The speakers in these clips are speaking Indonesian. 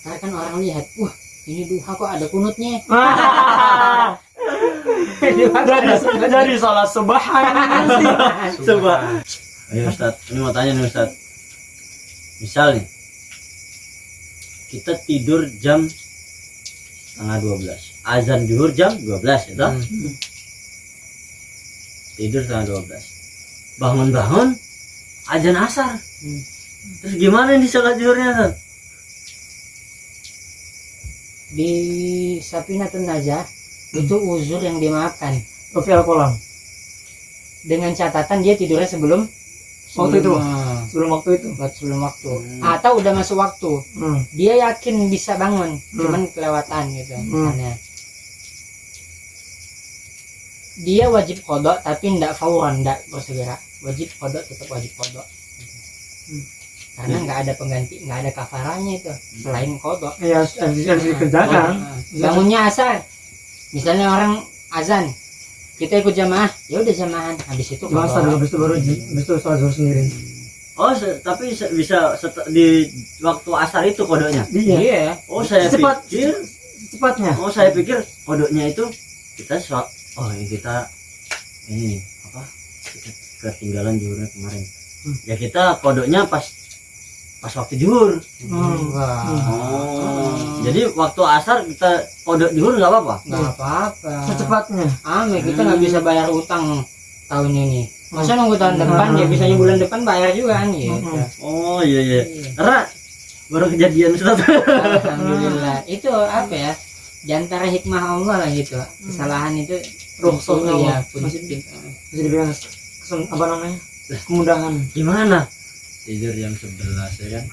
Karena kan orang lihat, wah ini duha kok ada kunutnya. Dari salat subahan. Coba. Ayo Ustaz, ini mau tanya nih Ustaz. Misal nih, kita tidur jam setengah 12. Azan zuhur jam 12 ya toh? Tidur setengah 12. Bangun-bangun azan asar. Terus gimana nih sholat zuhurnya tuh? Di Safinatun Najah itu uzur yang dimaafkan. Kopi al-kolam. Dengan catatan dia tidurnya sebelum Waktu itu. ah, Sebelum waktu itu. sebelum waktu. Atau udah masuk waktu. Dia yakin bisa bangun, cuman kelewatan gitu misalnya. Dia wajib kodok tapi ndak fauran, ndak bersegera. Wajib kodok, tetap wajib kodok. Karena nggak ada pengganti, nggak ada kafaranya itu selain kodok. Iya, harus dikerjakan. Bangunnya asar, misalnya orang azan, kita ikut jamaah, ya udah jamaah. Habis itu Masa dulu, habis itu baru sholat zuhur sendiri. Oh, tapi bisa di waktu asar itu kodoknya. Iya. Oh, saya pikir Cepatnya. kodoknya itu kita ini kita ini apa? Kita ketinggalan zuhurnya kemarin. Ya kita kodoknya pas waktu zuhur. Wah. Jadi waktu asar kita kodok zuhur nggak apa-apa. Nggak apa-apa. Secepatnya. Ame kita nggak bisa bayar utang tahun ini. Masa nunggu tahun depan ya bisanya bulan depan bayar juga kan gitu. Oh iya. Karena baru kejadian Ustaz. Alhamdulillah. Itu apa ya? Di antara hikmah Allah lah gitu. Kesalahan itu Rukhsahnya ya Allah. kunci. Bisa dibilang apa namanya? Kemudahan. Gimana? Tidur jam 11 ya kan?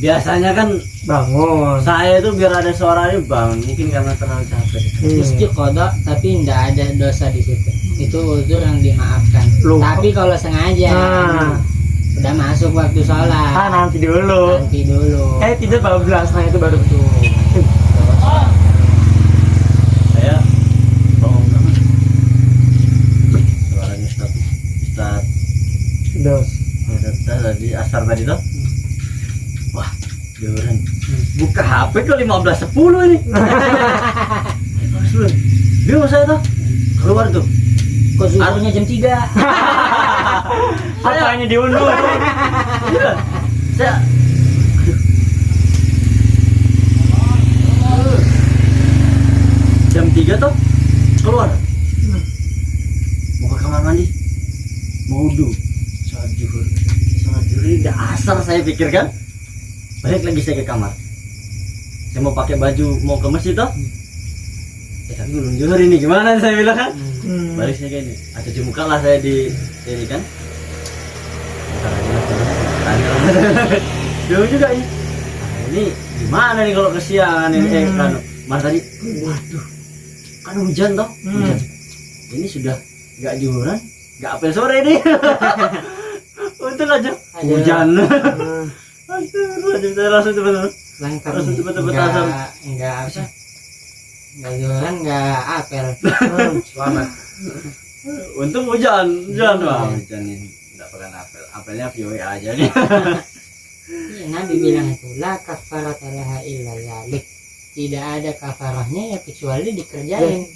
Biasanya kan Bangun. saya itu biar ada suaranya bang, mungkin karena terlalu capek. Mesti kodok tapi tidak ada dosa di situ. Itu uzur yang dimaafkan. Lupa. Tapi kalau sengaja udah masuk waktu sholat, Nanti dulu. nanti dulu. Tidur bablas, nah itu baru betul. Saya bangun banget. Suaranya Ustaz Dos. tadi asar tadi tuh. Wah, jualan. Buka HP ke 15.10 ini. Bingung saya tuh. Keluar tuh. Kok zuhurnya jam 3? Apanya diundur? Iya. Saya jam 3 tuh keluar. Mau ke kamar mandi. Mau wudu. Sholat zuhur ini udah asar saya pikirkan. Balik lagi saya ke kamar. Saya mau pakai baju mau ke masjid tuh. Tapi belum zuhur ini gimana saya bilang kan? Balik saya kayak ini. Atau muka lah saya di ini kan. Jauh juga ini. Ini gimana nih kalau kesiangan ini kan Mas tadi. Waduh. Kan hujan toh. Hujan. Ini sudah enggak zuhuran, enggak apel sore ini. Untung aja hujan. Aduh, saya langsung cepet-cepet. Lengkap. Langsung cepet-cepet asar. Enggak apa. Enggak zuhuran, enggak apel. Selamat. Untung hujan wah. Hujan ini enggak pegang apel. Apelnya VOA aja nih. Ya, Nabi bilang itu la kafarata laha illa dzalik. Tidak ada kafarahnya ya kecuali dikerjain.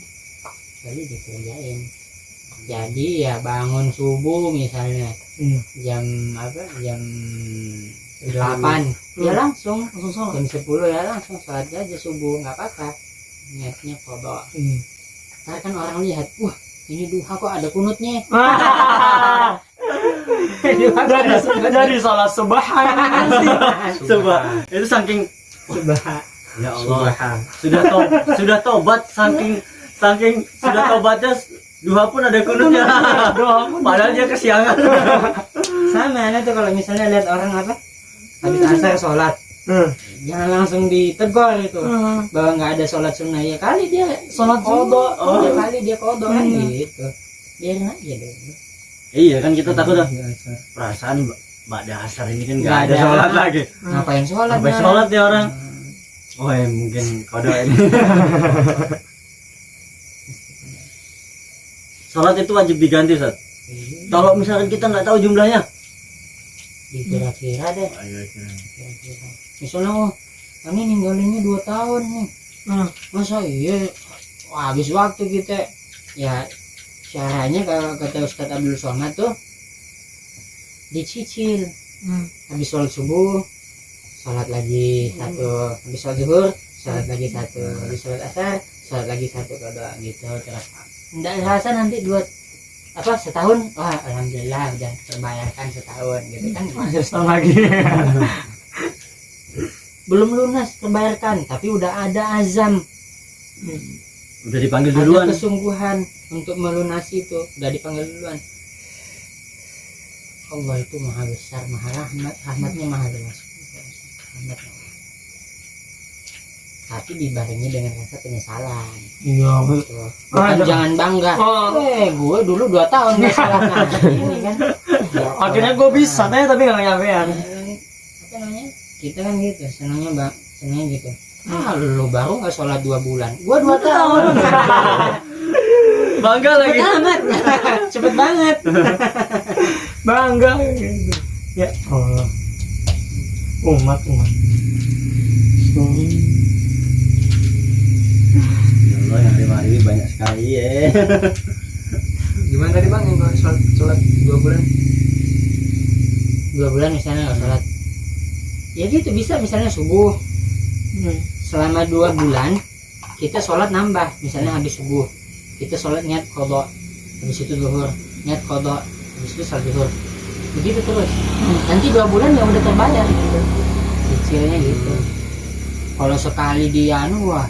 Jadi ya bangun subuh misalnya jam apa? Jam 8 ya langsung sholat. Jam 10 ya langsung sholat aja subuh, nggak apa-apa. Niatnya qadha. Karena kan orang lihat, wah ini duha kok ada kunutnya. Dari salat subahan. Coba itu saking Subhan. ya Allah sudah tobat saking sudah tobatnya duha pun ada kunutnya. Padahal dia kesiangan. Sama tuh kalau misalnya lihat orang apa habis asar sholat, jangan langsung ditegur itu bahwa nggak ada sholat sunnah. Ya kali dia sholat kodok, ya kali dia kodok kan gitu. Biarin aja deh. Iya kan kita takut lah. Perasaan Mbak Dasar ini kan nggak ada sholat lagi. Ngapain sholat? Sampai sholat ya orang. Oh ya mungkin kodok ini. Sholat itu wajib diganti Ustaz. Kalau misalkan kita nggak tahu jumlahnya. Dikira-kira deh. Ayo kira. Misalnya ini ninggalinnya 2 tahun nih. Masa iya? Wah, habis waktu kita. Ya caranya kalau kata Ustadz Abdul Somad tuh dicicil. Habis sholat subuh sholat lagi satu, habis sholat zuhur sholat lagi satu, habis sholat asar sholat lagi satu, kalau gitu terus. Nggak rasa nanti setahun, wah alhamdulillah udah terbayarkan setahun gitu kan. Masih setahun lagi. Belum lunas terbayarkan tapi udah ada azam, Udah dipanggil ada duluan. kesungguhan untuk melunasi itu, udah dipanggil duluan. Allah itu maha besar, maha rahmat, rahmatnya maha luas. Rahmatnya. Tapi dibarengi dengan rasa penyesalan. Iya, Gitu. Bukan jangan bangga. Gue dulu 2 tahun nggak salah ini kan. Ya, akhirnya gue bisa tanya tapi nggak nyampean. Apa namanya? Kita kan gitu, senangnya gitu. Lu baru nggak sholat 2 bulan, gua 2 tahun. Bangga lagi. Cepet amat. Cepet banget. Bangga gitu. Ya Allah. Umat. Ya Allah, yang hari banyak sekali ya. Gimana tadi bang yang sholat 2 bulan? 2 bulan misalnya nggak sholat. Ya gitu bisa, misalnya subuh. Selama 2 bulan kita sholat nambah, misalnya habis subuh kita sholat niat qadha, habis itu zuhur niat qadha, habis itu sholat zuhur, begitu terus. Nanti 2 bulan ya udah terbayar gitu, cicilnya gitu. Kalau sekali dia wah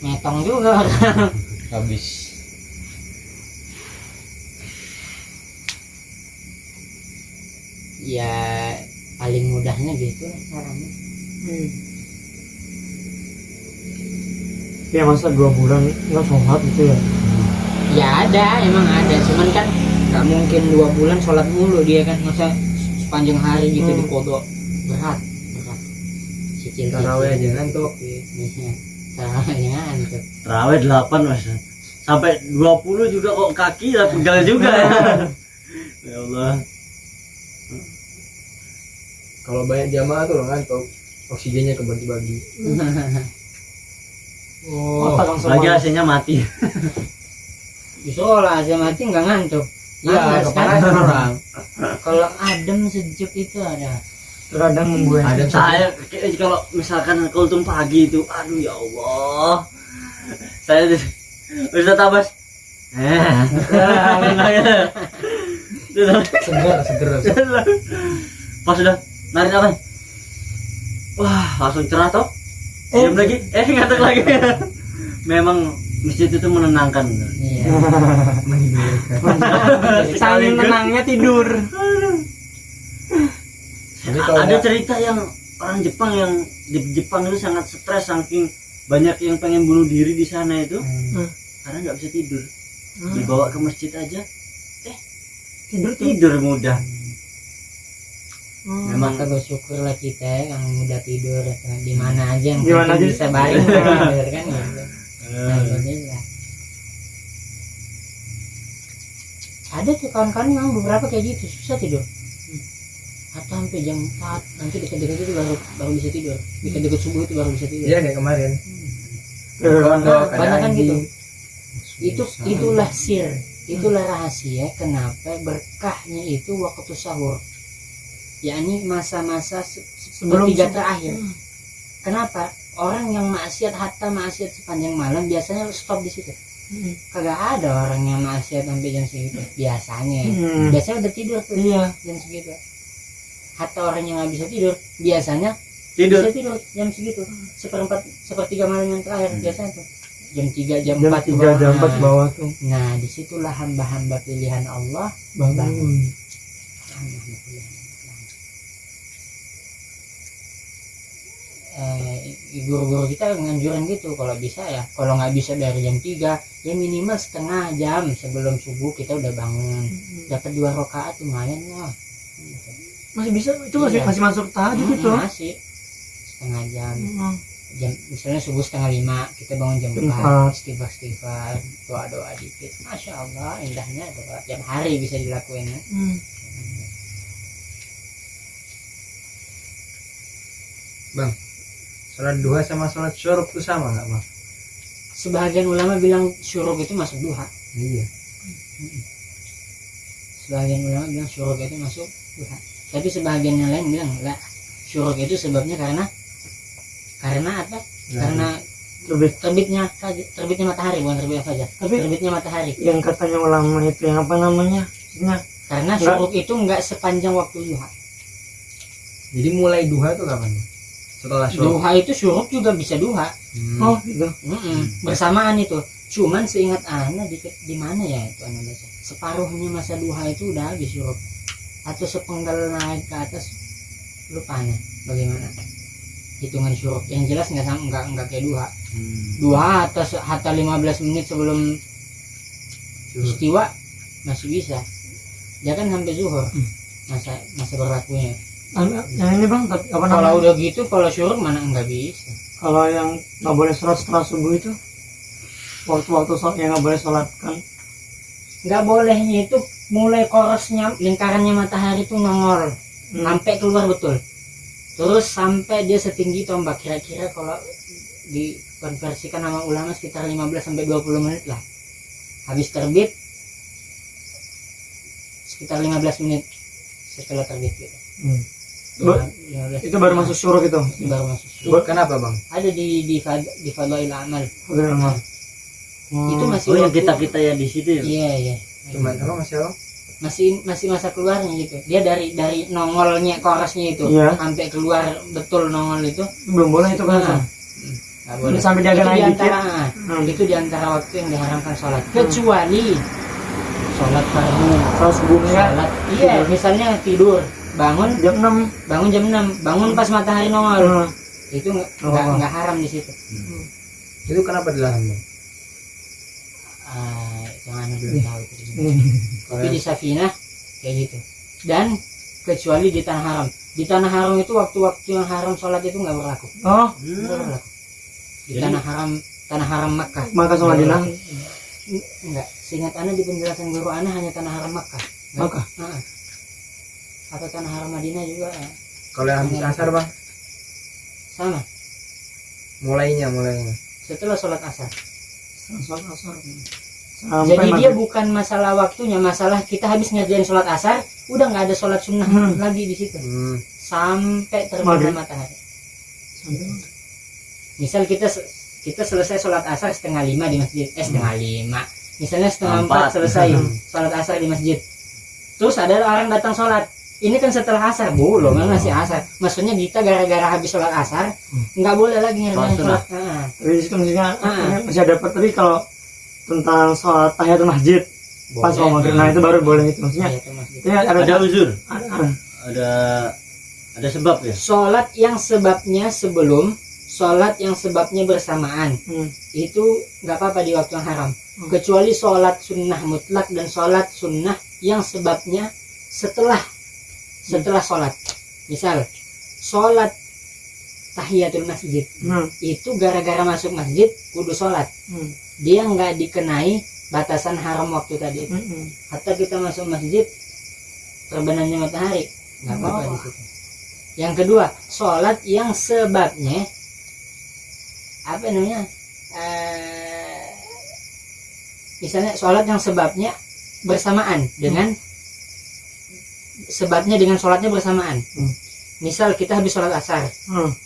ngetong juga habis. ya paling mudahnya gitu caranya. Ya masa 2 bulan nggak sholat gitu ya? Ya ada, emang ada, cuman kan nggak mungkin 2 bulan sholat mulu dia kan, masa sepanjang hari gitu di kodok, berat. Cicil Tarawih aja ngantuk. Iya, tarawih ngantuk. Terawih 8 mas. Sampai 20 juga kok kaki lah pegal juga ya. Ya Allah. Kalau banyak jamaah tuh ngantuk, oksigennya kebagi-bagi. Oh, Lagi AC-nya mati. Justru kalau AC mati nggak ngantuk. Ya, kepanasan orang. Kalau adem sejuk itu ada. Terkadang membuat Ada saya kalau misalkan kultum pagi itu, aduh ya Allah. Saya Ustaz Abbas. seger. Pas sudah narik apa? Wah, langsung cerah toh. Diam lagi, ngantuk lagi. Memang masjid itu menenangkan. Iya. Saking tenangnya tidur. Jadi kalau Ada cerita yang orang Jepang yang di Jepang itu sangat stres saking banyak yang pengen bunuh diri di sana itu karena nggak bisa tidur. Dibawa ke masjid aja, tidur mudah. Memang Maka bersyukurlah kita yang mudah tidur di mana aja, yang Dimana penting aja. bisa baring tidur kan gitu. Alhamdulillah. Ada tuh kawan-kawan yang beberapa kayak gitu susah tidur. Atau sampai jam 4 nanti dekat-dekat itu baru bisa tidur. Dekat-dekat subuh itu baru bisa tidur. Iya kayak kemarin. Banyak kan gitu. Itulah sir, itulah rahasia kenapa berkahnya itu waktu sahur. Yakni masa-masa sepertiga terakhir. Kenapa? Orang yang maksiat hatta maksiat sepanjang malam biasanya stop di situ. Kagak ada orang yang maksiat sampai jam segitu biasanya. Biasanya udah tidur tuh jam segitu. Hatta orang yang nggak bisa tidur biasanya tidur. bisa tidur jam segitu, sepertiga malam yang terakhir biasanya tuh jam 3 jam 4 Jam 3 jam 4 bawah tuh. Nah disitulah hamba-hamba pilihan Allah Bangun. Guru-guru kita nganjurin gitu, kalau bisa ya, kalau nggak bisa dari jam 3 ya minimal setengah jam sebelum subuh kita udah bangun, dapat 2 rakaat lumayan lah. Masih bisa itu masih masuk tahajud itu. Masih setengah jam. Misalnya subuh 4:30 kita bangun jam 4 istighfar doa dikit, masya Allah indahnya doa tiap hari bisa dilakuin ya. Bang, Sholat duha sama sholat syuruk itu sama nggak bang? Sebagian ulama bilang syuruk itu masuk duha. Iya. Sebagian ulama bilang syuruk itu masuk duha. Tapi sebagian yang lain bilang enggak. Syuruk itu sebabnya karena apa? Karena terbitnya matahari, bukan terbitnya fajar. Tapi terbitnya matahari. yang katanya ulama itu yang apa namanya? Karena syuruk itu enggak sepanjang waktu duha. Jadi mulai duha tuh kapan? Setelah syuruk. Duha itu syuruk juga bisa duha. Oh gitu. Bersamaan itu. Cuman seingat ana di mana ya itu ana baca. Separuhnya masa duha itu udah habis syuruk. Atau sepenggal naik ke atas, lupa ana bagaimana hitungan syuruk. Yang jelas enggak kayak duha. Duha hatta 15 menit sebelum istiwa masih bisa. Dia kan sampai zuhur masa berlakunya. Yang ini bang, tapi apa namanya? Kalau udah gitu, kalau syuruk mana enggak bisa. Kalau yang nggak boleh sholat setelah subuh itu, waktu-waktu sholat yang nggak boleh sholat kan? Nggak bolehnya itu mulai korosnya lingkarannya matahari itu nongol sampai keluar betul, terus sampai dia setinggi tombak. Kira-kira kalau dikonversikan sama ulama sekitar 15-20 menit lah. Habis terbit sekitar 15 menit setelah terbit gitu. Itu baru masuk syuruk itu. Baru masuk syuruk. Kenapa bang? Ada di Fadlail Amal. Itu masih Oh, yang waktu- kita ya di situ ya. Iya. Cuma apa masih apa? Masih masa keluarnya gitu. Dia dari nongolnya korosnya itu Iya. sampai keluar betul nongol itu. Belum boleh itu kan? Nggak boleh. Sampai dia agak Itu naik dikit. itu di antara waktu yang diharamkan sholat, kecuali sholat fardu, Kalau subuhnya sholat iya, misalnya tidur bangun jam 6. jam 6, bangun pas matahari nongol, itu Oh. nggak haram di situ. Itu kenapa dilarang bang? Jangan belum tahu itu. Tapi di Safinah kayak gitu. Dan kecuali di tanah haram. Di tanah haram itu waktu-waktu yang haram sholat itu nggak berlaku. Oh, Nggak berlaku. Di Jadi- tanah haram Makkah. maka sama Madinah. Enggak. Seingat ana di penjelasan guru ana hanya tanah haram Makkah. Makkah. Heeh. Atau tanah haram Madinah juga Kalau yang habis asar bang, sama. mulainya. Setelah sholat asar. Sholat asar. Jadi dia bukan masalah waktunya, masalah kita habis ngerjain sholat asar, udah nggak ada sholat sunnah lagi di situ. Sampai terbenam matahari. Misal kita selesai sholat asar 4:30 di masjid, 4:30. Misalnya 3:30 selesai sholat asar di masjid. Terus ada orang datang sholat. Ini kan setelah asar, belum masih asar. Maksudnya kita gara-gara habis sholat asar, nggak boleh lagi ngerjain sholat. Tapi di situ maksudnya masih dapat. Tapi kalau tentang sholat tahiyatul masjid pas mau maghrib, nah itu baru boleh itu maksudnya. Itu Ada uzur. ada. Ada sebab ya. Sholat yang sebabnya sebelum, sholat yang sebabnya bersamaan, itu nggak apa-apa di waktu yang haram. Kecuali sholat sunnah mutlak dan sholat sunnah yang sebabnya setelah sholat. Misal sholat tahiyatul masjid, itu gara-gara masuk masjid kudu sholat. Dia nggak dikenai batasan haram waktu tadi itu. Hatta kita masuk masjid terbenamnya matahari, nggak apa-apa di situ. Yang kedua, sholat yang sebabnya apa namanya? Misalnya sholat yang sebabnya bersamaan dengan sholatnya bersamaan. Misal kita habis sholat asar,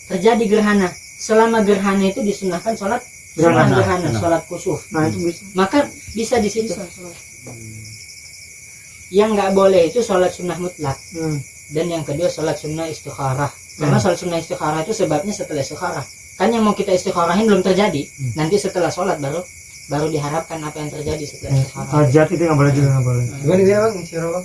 terjadi gerhana. Selama gerhana itu disunahkan sholat gerhana, sholat kusuf. Nah itu bisa. Maka bisa di situ. Yang nggak boleh itu sholat sunnah mutlak. Dan yang kedua sholat sunnah istikharah. Karena sholat sunnah istikharah itu sebabnya setelah istikharah. Kan yang mau kita istikharahin belum terjadi. Nanti setelah sholat baru diharapkan apa yang terjadi setelah istikharah. Hajat itu nggak boleh juga, nggak boleh. Gimana bang? Isi rokok?